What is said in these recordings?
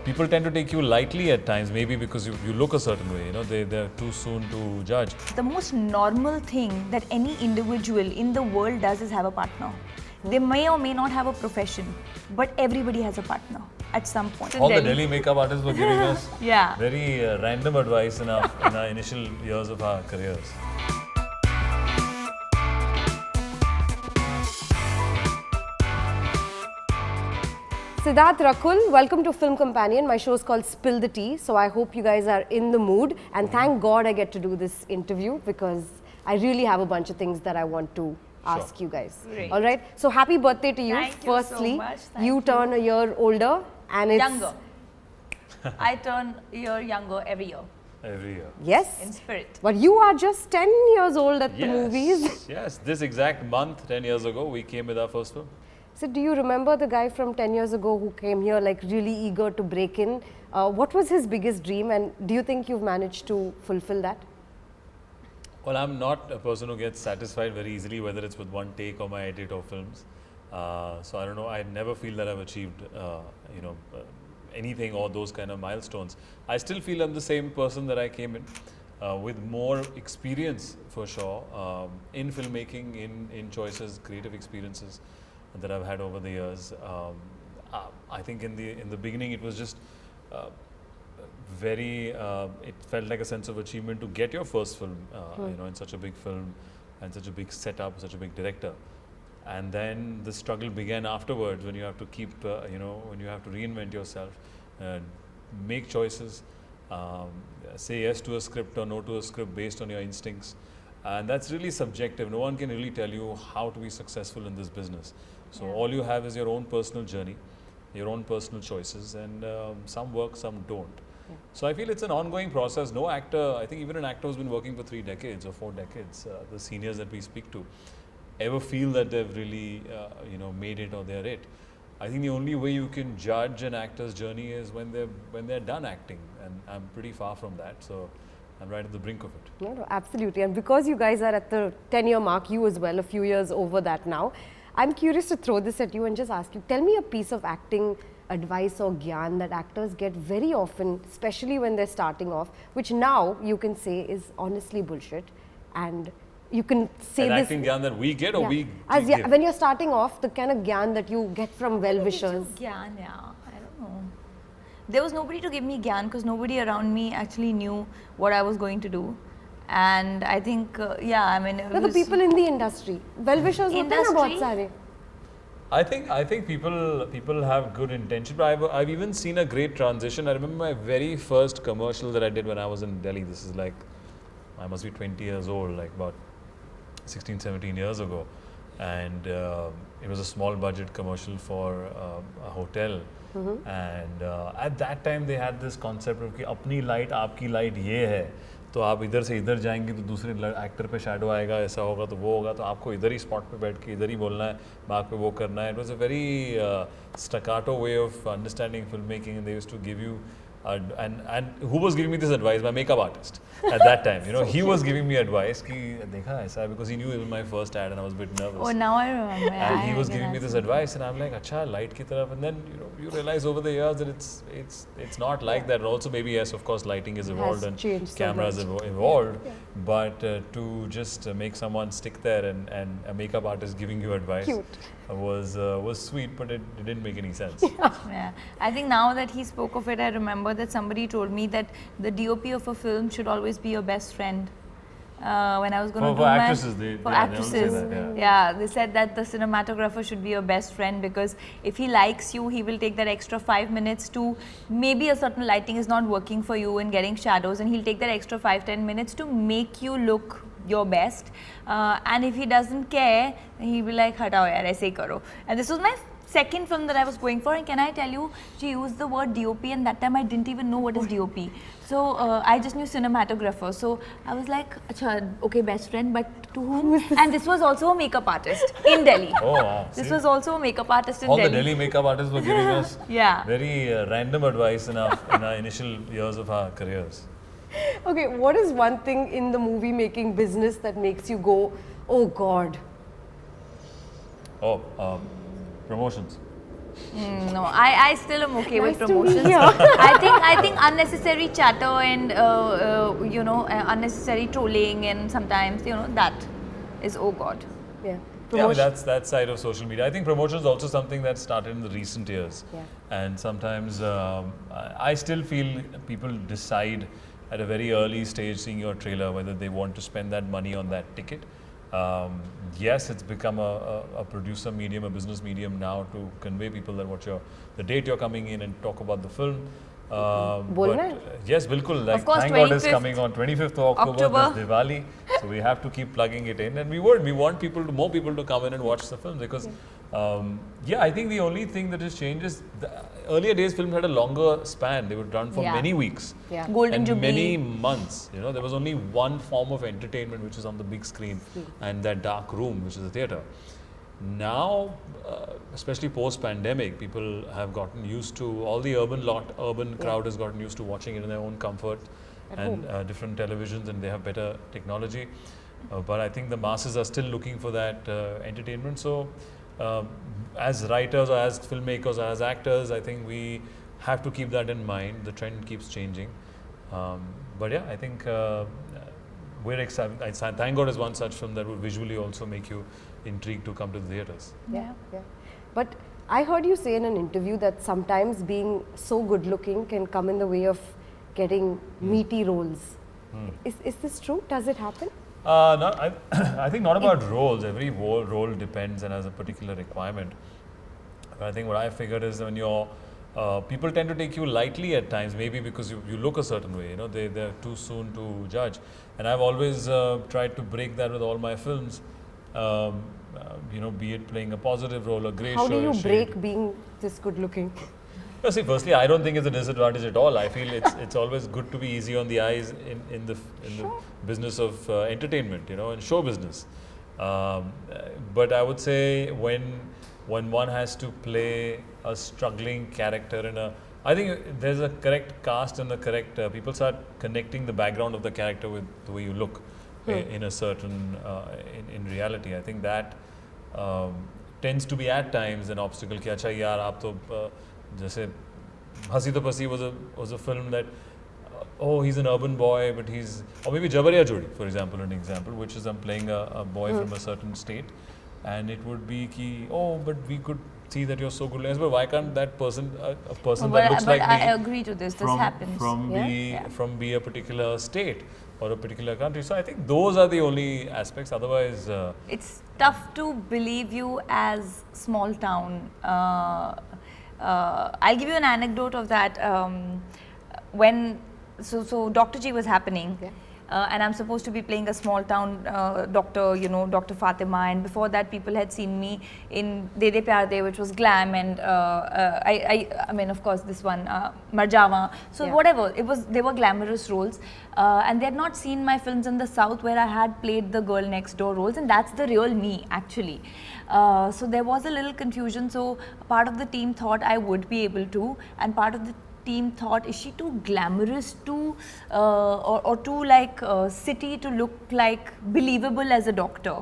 people tend to take you lightly at times, maybe because you look a certain way, you know, they're too soon to judge. The most normal thing that any individual in the world does is have a partner. They may or may not have a profession, but everybody has a partner at some point. All the Delhi makeup artists were giving us yeah. very random advice in our initial years of our careers. Sidharth Rakul, welcome to Film Companion. My show is called Spill the Tea, so I hope you guys are in the mood. And thank God I get to do this interview because I really have a bunch of things that I want to ask you guys. Great. All right. So happy birthday to you. Thank Firstly, you so much. Thank you turn a year older and it's younger. I turn a year younger every year. Every year. Yes. In spirit. But you are just 10 years old at the movies. Yes. This exact month, 10 years ago, we came with our first film. So do you remember the guy from 10 years ago who came here like really eager to break in? What was his biggest dream and do you think you've managed to fulfill that? Well, I'm not a person who gets satisfied very easily, whether it's with one take or my edit or films. So I don't know, I never feel that I've achieved, anything or those kind of milestones. I still feel I'm the same person that I came in, with more experience for sure, in filmmaking, in choices, creative experiences that I've had over the years. I think in the beginning it was just it felt like a sense of achievement to get your first film, in such a big film and such a big setup, such a big director. And then the struggle began afterwards when you have to keep, when you have to reinvent yourself, make choices, say yes to a script or no to a script based on your instincts. And that's really subjective. No one can really tell you how to be successful in this business. So all you have is your own personal journey, your own personal choices, and some work, some don't. Yeah. So I feel it's an ongoing process. No actor, I think even an actor who's been working for 3 decades or 4 decades, the seniors that we speak to, ever feel that they've really, made it or they're it. I think the only way you can judge an actor's journey is when they're done acting, and I'm pretty far from that. So I'm right at the brink of it. No, absolutely. And because you guys are at the 10-year mark, you as well, a few years over that now, I'm curious to throw this at you and just ask you, tell me a piece of acting advice or gyan that actors get very often, especially when they're starting off, which now you can say is honestly bullshit. And you can say an this. Acting gyan that we get or we give? When you're starting off, the kind of gyan that you get from well-wishers. Gyan, yeah. I don't know. There was nobody to give me gyan because nobody around me actually knew what I was going to do. And I think, the people in the industry. Well-wishers hote hain na bahut sare. I think people have good intention, but I've even seen a great transition. I remember my very first commercial that I did when I was in Delhi. This is like, I must be 20 years old, like about 16, 17 years ago. And it was a small budget commercial for a hotel. And at that time they had this concept of कि अपनी light, आपकी light ये है. तो आप इधर से इधर जाएंगे तो दूसरे एक्टर पे शैडो आएगा, ऐसा होगा तो वो होगा, तो आपको इधर ही स्पॉट पे बैठ के इधर ही बोलना है, बाग पे वो करना है. It was a very staccato way of understanding filmmaking, and they used to give you and who was giving me this advice? My makeup artist at that time. He was giving me advice कि देखा ऐसा है, because he knew it was my first ad and I was a bit nervous. Oh, now I remember. And he was giving me this advice, and I'm like, अच्छा light की तरफ. And then you realize over the years that it's not like that. And also maybe yes, of course, lighting has evolved and cameras have evolved. Yeah. But to just make someone stick there and a makeup artist giving you advice was sweet, but it didn't make any sense. Yeah. I think now that he spoke of it, I remember that somebody told me that the DOP of a film should always be your best friend. When I was going to do actresses, they said that the cinematographer should be your best friend, because if he likes you, he will take that extra 5 minutes to, maybe a certain lighting is not working for you and getting shadows, and he'll take that extra 5-10 minutes to make you look your best. And if he doesn't care, he'll be like, hatao yaar, aise hi karo. And this was my second film that I was going for, and can I tell you, she used the word DOP, and that time I didn't even know what is DOP. So I just knew cinematographer. So I was like, Achha, okay, best friend, but to whom? And this was also a makeup artist in Delhi. Oh, wow. This was also a makeup artist in Delhi. All the Delhi makeup artists were giving us very random advice in our initial years of our careers. Okay, what is one thing in the movie making business that makes you go, oh God? Promotions. No, I still am okay with Nice to meet promotions. you. I think unnecessary chatter and unnecessary trolling and sometimes that is oh god. Yeah. Yeah, I mean, that's that side of social media. I think promotion is also something that started in the recent years. Yeah. And sometimes I still feel people decide at a very early stage seeing your trailer whether they want to spend that money on that ticket. Yes, it's become a producer medium, a business medium now to convey people that the date you're coming in and talk about the film. बोलना है? Yes, बिल्कुल. Like, Of course, thank God is 25th coming on 25th of October. That's Diwali. So we have to keep plugging it in, and we want more people to come in and watch the film because, I think the only thing that has changed is the earlier days films had a longer span. They would run for Yeah. many weeks. Yeah. Golden And Jubilee. many months. There was only one form of entertainment which is on the big screen and that dark room which is the theatre. Now, especially post-pandemic, people have gotten used to all the urban crowd has gotten used to watching it in their own comfort and different televisions, and they have better technology. But I think the masses are still looking for that entertainment. So, as writers or as filmmakers or as actors, I think we have to keep that in mind. The trend keeps changing. But yeah, I think we're excited. Thank God is one such film that would visually also make you intrigued to come to the theatres. Yeah. But I heard you say in an interview that sometimes being so good looking can come in the way of getting meaty roles. Is this true? Does it happen? I think not about roles. Every role depends and has a particular requirement. But I think what I figured is when people tend to take you lightly at times, maybe because you look a certain way. They're too soon to judge. And I've always tried to break that with all my films. Be it playing a positive role, a grey How do you shade. break being this good looking? Well, see, firstly, I don't think it's a disadvantage at all. I feel it's always good to be easy on the eyes in the business of entertainment, and show business. But I would say when one has to play a struggling character I think there's a correct cast and the correct people start connecting the background of the character with the way you look in a certain in reality. I think that tends to be at times an obstacle. कि अच्छा यार आप तो जैसे हंसी तो पसी was a film that he's an urban boy but or maybe Jabariya Jodi for example, which is I'm playing a boy from a certain state, and it would be ki but we could see that you're so good looking, but why can't that person a person that looks like me I agree to this happens from be a particular state or a particular country. So I think those are the only aspects. Otherwise, it's tough to believe you as small town. I'll give you an anecdote of that. When Dr. G was happening, and I'm supposed to be playing a small town doctor, Dr. Fatima, and before that people had seen me in De De Pyar De, which was glam, and I mean of course this one Marjava. So whatever, they were glamorous roles, and they had not seen my films in the South where I had played the girl next door roles, and that's the real me actually. So there was a little confusion. So part of the team thought I would be able to, and part of the team thought, is she too glamorous or too like city to look like believable as a doctor,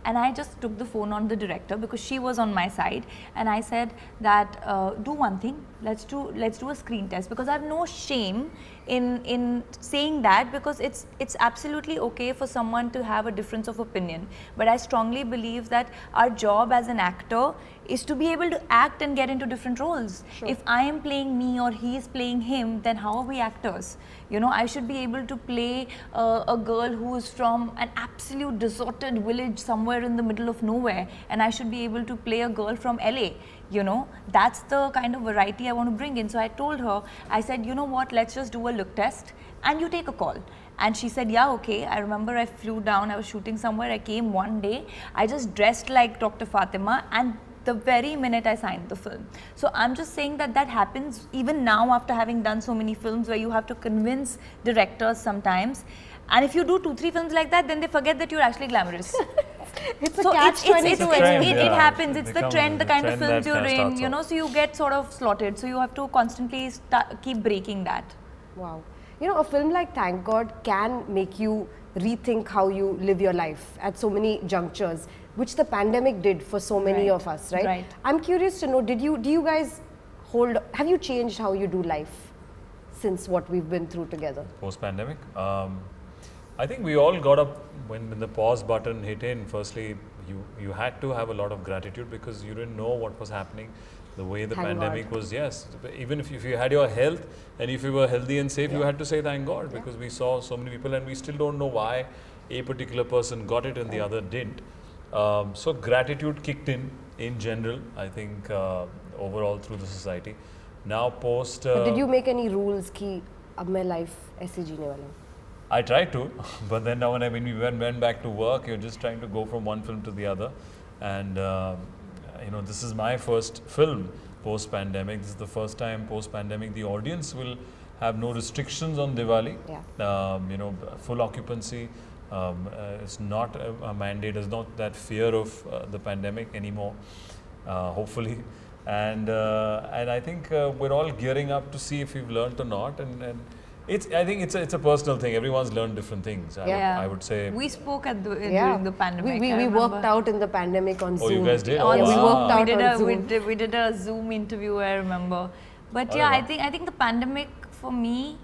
and I just took the phone on the director because she was on my side, and I said that do one thing, let's do a screen test, because I have no shame in saying that, because it's absolutely okay for someone to have a difference of opinion, but I strongly believe that our job as an actor is to be able to act and get into different roles. Sure. If I am playing me or he is playing him, then how are we actors? I should be able to play a girl who is from an absolute deserted village somewhere in the middle of nowhere, and I should be able to play a girl from LA. That's the kind of variety I want to bring in. So I told her, I said, you know what, let's just do a look test and you take a call. And she said, yeah, okay. I remember I flew down, I was shooting somewhere, I came one day, I just dressed like Dr. Fatima, and the very minute I signed the film. So I'm just saying that happens even now after having done so many films, where you have to convince directors sometimes. And if you do 2-3 films like that, then they forget that you're actually glamorous. It's a catch-22. It happens. It's the trend, the kind of films you're in, so you get sort of slotted. So you have to constantly keep breaking that. Wow. A film like Thank God can make you rethink how you live your life at so many junctures, which the pandemic did for so many of us, right? Right. I'm curious to know, do you guys have you changed how you do life since what we've been through together? Post-pandemic, I think we all got up when the pause button hit in. Firstly, you had to have a lot of gratitude because you didn't know what was happening. The way the Thank pandemic God. was, yes. Even if you had your health and if you were healthy and safe, you had to say thank God because we saw so many people and we still don't know why a particular person got it and the other didn't. So gratitude kicked in general, I think, overall through the society. Now post... But did you make any rules कि अब मैं life ऐसे जीने वाला हूँ? I tried to, but then now when we went back to work, you're just trying to go from one film to the other. And, this is my first film post-pandemic. This is the first time post-pandemic the audience will have no restrictions on Diwali. Yeah. Full occupancy. It's not a mandate. There's not that fear of the pandemic anymore, hopefully. And I think we're all gearing up to see if we've learned or not. And I think it's a personal thing. Everyone's learned different things. I would say. We spoke during the pandemic. We worked out in the pandemic on Zoom. Oh, you guys did? Yeah, we worked out on Zoom. We did a Zoom interview, I remember. But yeah, I think the pandemic for me,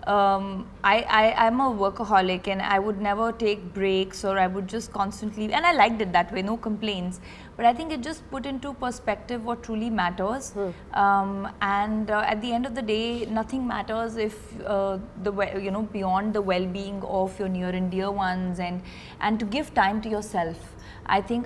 I'm a workaholic and I would never take breaks or I would just constantly, and I liked it that way, no complaints. But I think it just put into perspective what truly matters. And at the end of the day, nothing matters if beyond the well-being of your near and dear ones, and to give time to yourself. I think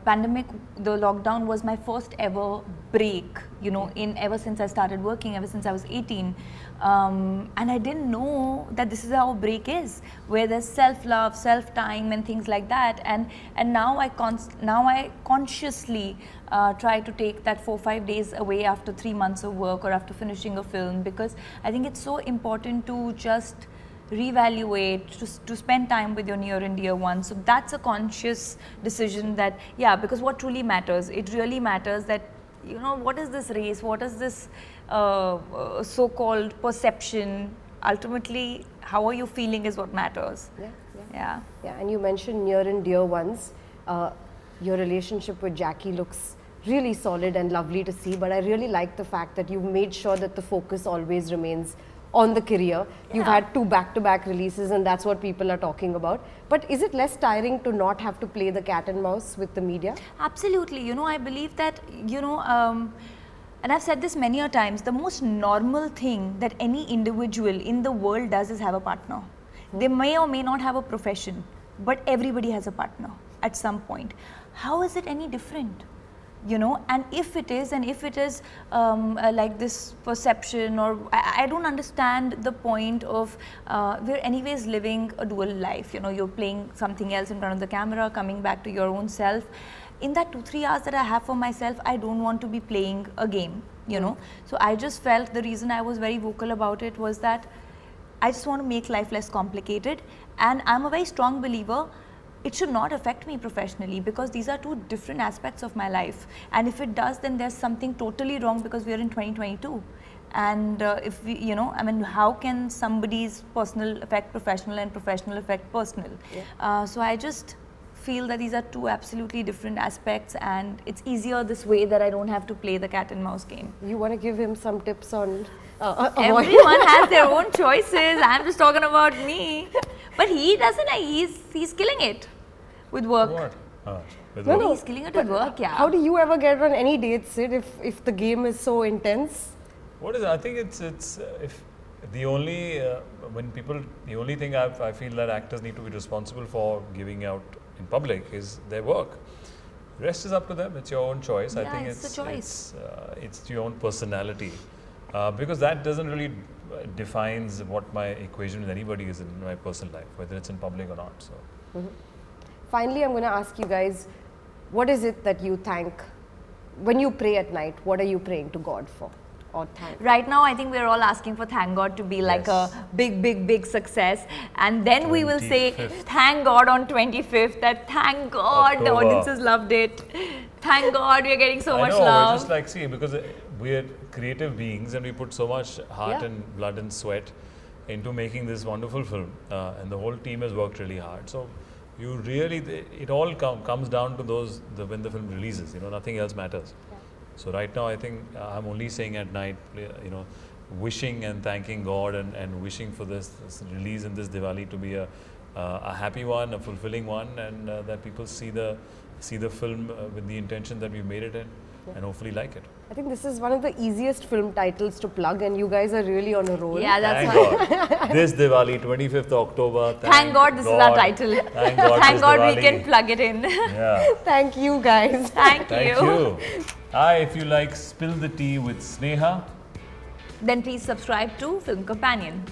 pandemic, the lockdown was my first ever break, ever since I started working, ever since I was 18. And I didn't know that this is how a break is, where there's self-love, self-time and things like that. And now I consciously try to take that 4-5 days away after 3 months of work or after finishing a film, because I think it's so important to just reevaluate, to spend time with your near and dear ones. So that's a conscious decision that, because what truly matters, it really matters that, what is this race, what is this so-called perception, ultimately how are you feeling is what matters. Yeah, and you mentioned near and dear ones. Your relationship with Jackky looks really solid and lovely to see, but I really like the fact that you've made sure that the focus always remains on the career. You've had 2 back-to-back releases and that's what people are talking about. But is it less tiring to not have to play the cat and mouse with the media? Absolutely. I believe that, and I've said this many a times, the most normal thing that any individual in the world does is have a partner. They may or may not have a profession, but everybody has a partner at some point. How is it any different? And if it is, like this perception, or I don't understand the point of, we're anyways living a dual life, you're playing something else in front of the camera, coming back to your own self. In that 2-3 hours that I have for myself, I don't want to be playing a game, So I just felt the reason I was very vocal about it was that I just want to make life less complicated, and I'm a very strong believer it should not affect me professionally, because these are 2 different aspects of my life, and if it does, then there's something totally wrong, because we are in 2022, and if we, how can somebody's personal affect professional and professional affect personal? So I just feel that these are 2 absolutely different aspects, and it's easier this way that I don't have to play the cat and mouse game. You want to give him some tips on everyone has their own choices. I'm just talking about me. But he doesn't. He's killing it with work. What? No, he's killing it with work. Yeah. How do you ever get on any dates, Sid, if the game is so intense? What is it? I think it's if the only the only thing I feel that actors need to be responsible for giving out in public is their work. Rest is up to them. It's your own choice. I think it's a choice. It's your own personality, because that doesn't really defines what my equation with anybody is in my personal life, whether it's in public or not. So, Finally, I'm going to ask you guys, what is it that you thank when you pray at night? What are you praying to God for? Or thank? Right now, I think we're all asking for thank God to be like a big success, and then we will say thank God on 25th that thank God October. The audiences loved it. Thank God we're getting so much I know, love. just like because we're creative beings and we put so much heart and blood and sweat into making this wonderful film, and the whole team has worked really hard. So you really, it all comes down to when the film releases. Nothing else matters. So right now, I think I'm only saying at night, wishing and thanking God and wishing for this release in this Diwali to be a happy one, a fulfilling one, and that people see the film with the intention that we made it in, and hopefully like it. I think this is one of the easiest film titles to plug, and you guys are really on a roll. Yeah, that's Thank God. This Diwali, 25th October. Thank God this is our title. Thank God, Thank God we Diwali. can plug it in. Yeah. Thank you guys. Thank Thank you. Hi, if you like Spill the Tea with Sneha, Then please subscribe to Film Companion.